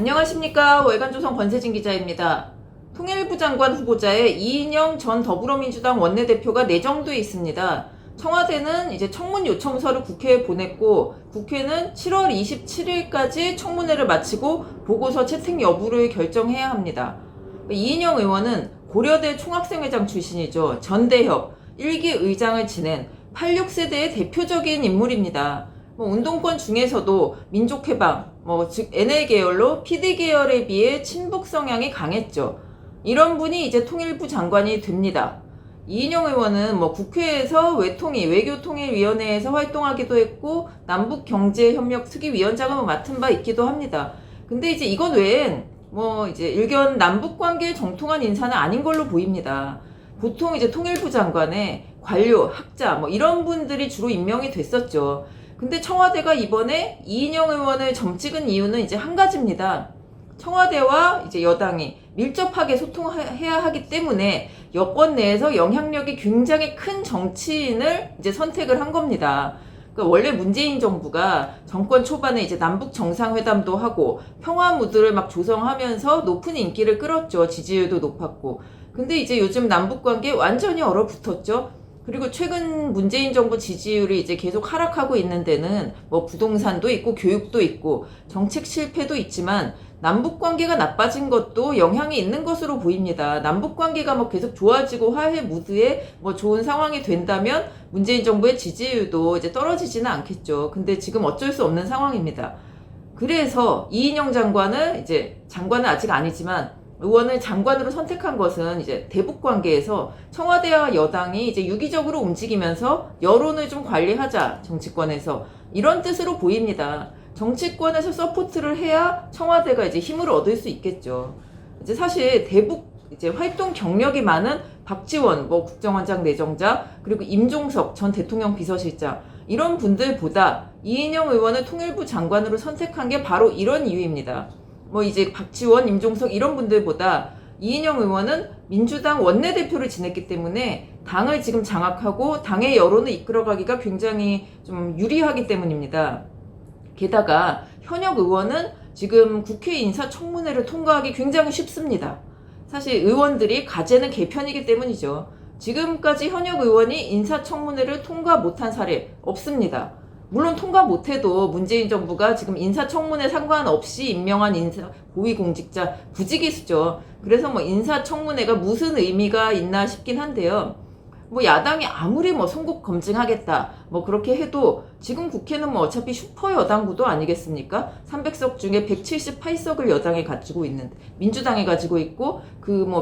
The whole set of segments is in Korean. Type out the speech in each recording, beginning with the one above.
안녕하십니까. 월간조선 권세진 기자입니다. 통일부 장관 후보자에 이인영 전 더불어민주당 원내대표가 내정돼 있습니다. 청와대는 이제 청문 요청서를 국회에 보냈고 국회는 7월 27일까지 청문회를 마치고 보고서 채택 여부를 결정해야 합니다. 이인영 의원은 고려대 총학생회장 출신이죠. 전대협 1기 의장을 지낸 86세대의 대표적인 인물입니다. 운동권 중에서도 민족해방, 즉 NL 계열로 PD 계열에 비해 친북 성향이 강했죠. 이런 분이 이제 통일부 장관이 됩니다. 이인영 의원은 국회에서 외교통일위원회에서 활동하기도 했고 남북경제협력특위위원장을 맡은 바 있기도 합니다. 근데 이제 이것 외엔 이제 일견 남북관계에 정통한 인사는 아닌 걸로 보입니다. 보통 이제 통일부 장관에 관료, 학자 이런 분들이 주로 임명이 됐었죠. 근데 청와대가 이번에 이인영 의원을 점 찍은 이유는 이제 한 가지입니다. 청와대와 이제 여당이 밀접하게 소통해야 하기 때문에 여권 내에서 영향력이 굉장히 큰 정치인을 이제 선택을 한 겁니다. 그러니까 원래 문재인 정부가 정권 초반에 이제 남북 정상회담도 하고 평화 무드를 막 조성하면서 높은 인기를 끌었죠. 지지율도 높았고. 근데 이제 요즘 남북 관계 완전히 얼어붙었죠. 그리고 최근 문재인 정부 지지율이 이제 계속 하락하고 있는 데는 부동산도 있고 교육도 있고 정책 실패도 있지만 남북 관계가 나빠진 것도 영향이 있는 것으로 보입니다. 남북 관계가 계속 좋아지고 화해 무드에 좋은 상황이 된다면 문재인 정부의 지지율도 이제 떨어지지는 않겠죠. 근데 지금 어쩔 수 없는 상황입니다. 그래서 이인영 장관은 아직 아니지만 의원을 장관으로 선택한 것은 이제 대북 관계에서 청와대와 여당이 이제 유기적으로 움직이면서 여론을 좀 관리하자, 정치권에서 이런 뜻으로 보입니다. 정치권에서 서포트를 해야 청와대가 이제 힘을 얻을 수 있겠죠. 이제 사실 대북 활동 경력이 많은 박지원 국정원장 내정자 그리고 임종석 전 대통령 비서실장 이런 분들보다 이인영 의원을 통일부 장관으로 선택한 게 바로 이런 이유입니다. 이제 박지원, 임종석 이런 분들보다 이인영 의원은 민주당 원내대표를 지냈기 때문에 당을 지금 장악하고 당의 여론을 이끌어가기가 굉장히 좀 유리하기 때문입니다. 게다가 현역 의원은 지금 국회 인사청문회를 통과하기 굉장히 쉽습니다. 사실 의원들이 가재는 개편이기 때문이죠. 지금까지 현역 의원이 인사청문회를 통과 못한 사례 없습니다. 물론 통과 못해도 문재인 정부가 지금 인사청문회 상관없이 임명한 고위공직자 부지기수죠. 그래서 인사청문회가 무슨 의미가 있나 싶긴 한데요. 야당이 아무리 선거 검증하겠다 그렇게 해도 지금 국회는 어차피 슈퍼 여당구도 아니겠습니까? 300석 중에 178석을 여당이 가지고 있는데 민주당이 가지고 있고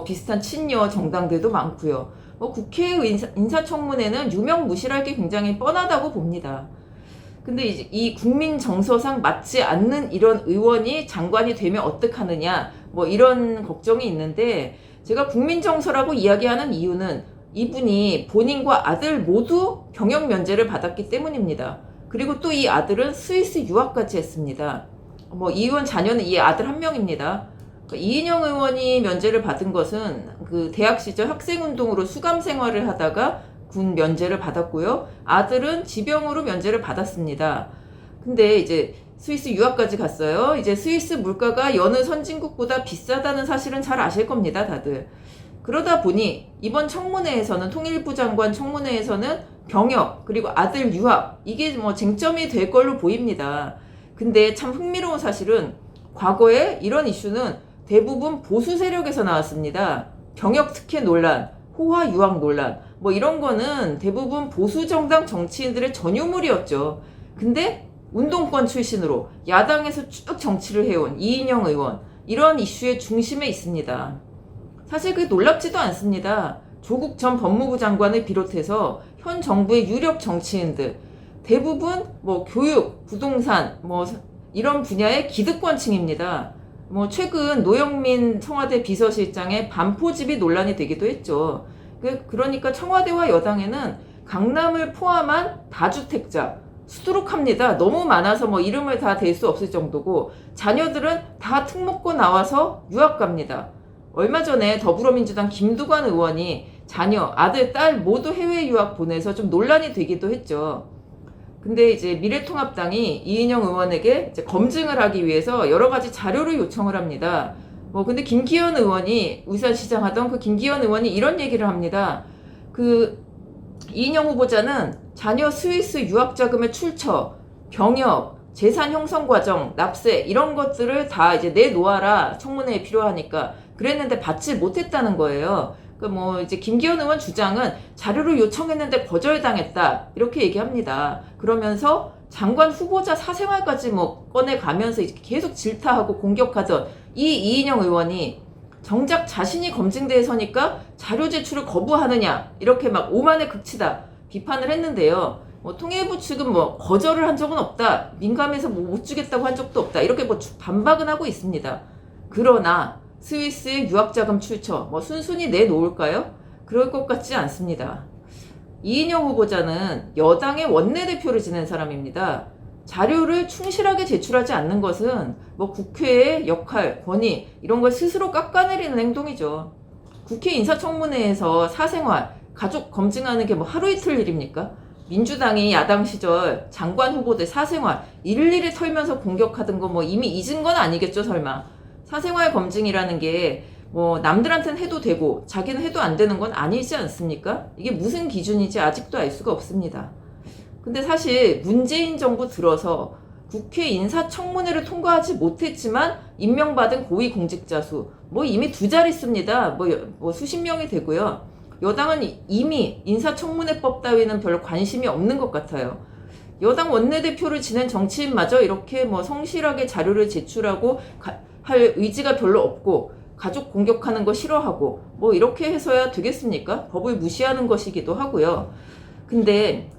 비슷한 친여 정당들도 많고요. 국회 인사청문회는 유명무실할 게 굉장히 뻔하다고 봅니다. 근데 이 국민 정서상 맞지 않는 이런 의원이 장관이 되면 어떡하느냐 이런 걱정이 있는데 제가 국민 정서라고 이야기하는 이유는 이분이 본인과 아들 모두 경영 면제를 받았기 때문입니다. 그리고 또 이 아들은 스위스 유학까지 했습니다. 이 의원 자녀는 이 아들 한 명입니다. 이인영 의원이 면제를 받은 것은 그 대학 시절 학생운동으로 수감 생활을 하다가 군 면제를 받았고요. 아들은 지병으로 면제를 받았습니다. 근데 이제 스위스 유학까지 갔어요. 이제 스위스 물가가 여느 선진국보다 비싸다는 사실은 잘 아실 겁니다, 다들. 그러다 보니 이번 청문회에서는 통일부 장관 청문회에서는 경력 그리고 아들 유학 이게 쟁점이 될 걸로 보입니다. 근데 참 흥미로운 사실은 과거에 이런 이슈는 대부분 보수 세력에서 나왔습니다. 경력 특혜 논란, 호화 유학 논란 이런 거는 대부분 보수 정당 정치인들의 전유물이었죠. 근데 운동권 출신으로 야당에서 쭉 정치를 해온 이인영 의원 이런 이슈의 중심에 있습니다. 사실 그게 놀랍지도 않습니다. 조국 전 법무부 장관을 비롯해서 현 정부의 유력 정치인들 대부분 교육, 부동산 이런 분야의 기득권층입니다. 최근 노영민 청와대 비서실장의 반포집이 논란이 되기도 했죠. 그러니까 청와대와 여당에는 강남을 포함한 다주택자 수두룩합니다. 너무 많아서 이름을 다 댈 수 없을 정도고 자녀들은 다 특목고 나와서 유학 갑니다. 얼마 전에 더불어민주당 김두관 의원이 자녀, 아들, 딸 모두 해외 유학 보내서 좀 논란이 되기도 했죠. 근데 이제 미래통합당이 이인영 의원에게 이제 검증을 하기 위해서 여러 가지 자료를 요청을 합니다. 근데 김기현 의원이, 울산시장 하던 그 김기현 의원이 이런 얘기를 합니다. 그 이인영 후보자는 자녀 스위스 유학자금의 출처, 병역, 재산 형성 과정, 납세 이런 것들을 다 이제 내놓아라, 청문회에 필요하니까. 그랬는데 받지 못했다는 거예요. 이제 김기현 의원 주장은 자료를 요청했는데 거절당했다, 이렇게 얘기합니다. 그러면서 장관 후보자 사생활까지 꺼내가면서 이제 계속 질타하고 공격하던 이 이인영 의원이 정작 자신이 검증대에 서니까 자료 제출을 거부하느냐, 이렇게 막 오만에 극치다 비판을 했는데요. 통일부 측은 거절을 한 적은 없다, 민감해서 못 주겠다고 한 적도 없다, 이렇게 반박은 하고 있습니다. 그러나 스위스의 유학자금 출처 순순히 내놓을까요? 그럴 것 같지 않습니다. 이인영 후보자는 여당의 원내대표를 지낸 사람입니다. 자료를 충실하게 제출하지 않는 것은 국회의 역할, 권위 이런 걸 스스로 깎아내리는 행동이죠. 국회 인사청문회에서 사생활, 가족 검증하는 게 하루 이틀 일입니까? 민주당이 야당 시절 장관 후보들 사생활 일일이 털면서 공격하던 거 이미 잊은 건 아니겠죠, 설마. 사생활 검증이라는 게 남들한테는 해도 되고 자기는 해도 안 되는 건 아니지 않습니까? 이게 무슨 기준인지 아직도 알 수가 없습니다. 근데 사실 문재인 정부 들어서 국회 인사청문회를 통과하지 못했지만 임명받은 고위공직자 수 이미 두 자릿수입니다. 수십 명이 되고요. 여당은 이미 인사청문회법 따위는 별로 관심이 없는 것 같아요. 여당 원내대표를 지낸 정치인마저 이렇게 성실하게 자료를 제출하고 할 의지가 별로 없고 가족 공격하는 거 싫어하고 이렇게 해서야 되겠습니까? 법을 무시하는 것이기도 하고요. 근데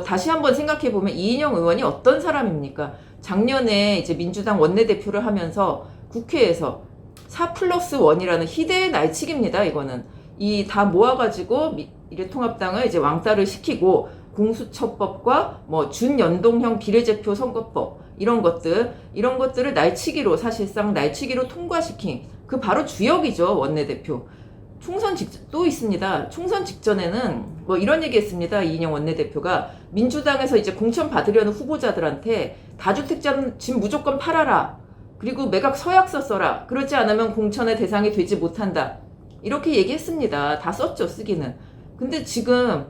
다시 한번 생각해보면 이인영 의원이 어떤 사람입니까? 작년에 이제 민주당 원내대표를 하면서 국회에서 4+1이라는 희대의 날치기입니다. 이거는 이 다 모아가지고 미래통합당을 이제 왕따를 시키고 공수처법과 준연동형 비례대표 선거법 이런 것들을 날치기로, 사실상 날치기로 통과시킨 그 바로 주역이죠, 원내대표. 총선 또 있습니다. 총선 직전에는 이런 얘기 했습니다. 이인영 원내대표가 민주당에서 이제 공천 받으려는 후보자들한테 다주택자 집 무조건 팔아라, 그리고 매각 서약서 써라, 그러지 않으면 공천의 대상이 되지 못한다, 이렇게 얘기했습니다. 다 썼죠, 쓰기는. 근데 지금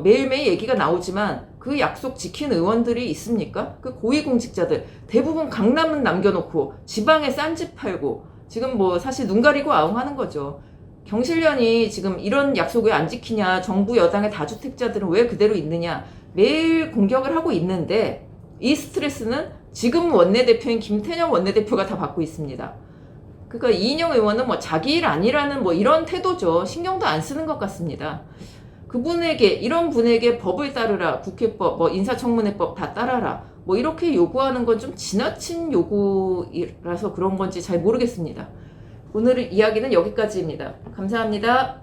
매일매일 얘기가 나오지만 그 약속 지킨 의원들이 있습니까? 그 고위공직자들 대부분 강남은 남겨놓고 지방에 싼 집 팔고 지금 사실 눈 가리고 아웅하는 거죠. 경실련이 지금 이런 약속 왜 안 지키냐, 정부 여당의 다주택자들은 왜 그대로 있느냐, 매일 공격을 하고 있는데 이 스트레스는 지금 원내대표인 김태년 원내대표가 다 받고 있습니다. 그러니까 이인영 의원은 자기 일 아니라는 이런 태도죠. 신경도 안 쓰는 것 같습니다. 이런 분에게 법을 따르라, 국회법, 인사청문회법 다 따라라, 이렇게 요구하는 건 좀 지나친 요구라서 그런 건지 잘 모르겠습니다. 오늘 이야기는 여기까지입니다. 감사합니다.